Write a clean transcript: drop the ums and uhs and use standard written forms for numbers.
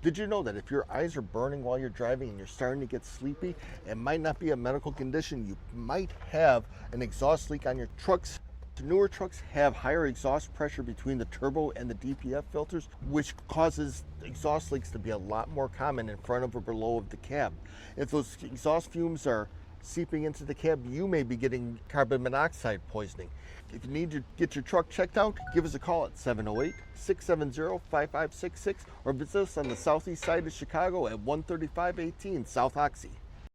Did you know that if your eyes are burning while you're driving and you're starting to get sleepy, it might not be a medical condition. You might have an exhaust leak on your trucks. The newer trucks have higher exhaust pressure between the turbo and the DPF filters, which causes exhaust leaks to be a lot more common in front of or below of the cab. If those exhaust fumes are seeping into the cab, you may be getting carbon monoxide poisoning. If you need to get your truck checked out, give us a call at 708-670-5566 or visit us on the southeast side of Chicago at 13518 South Oxy.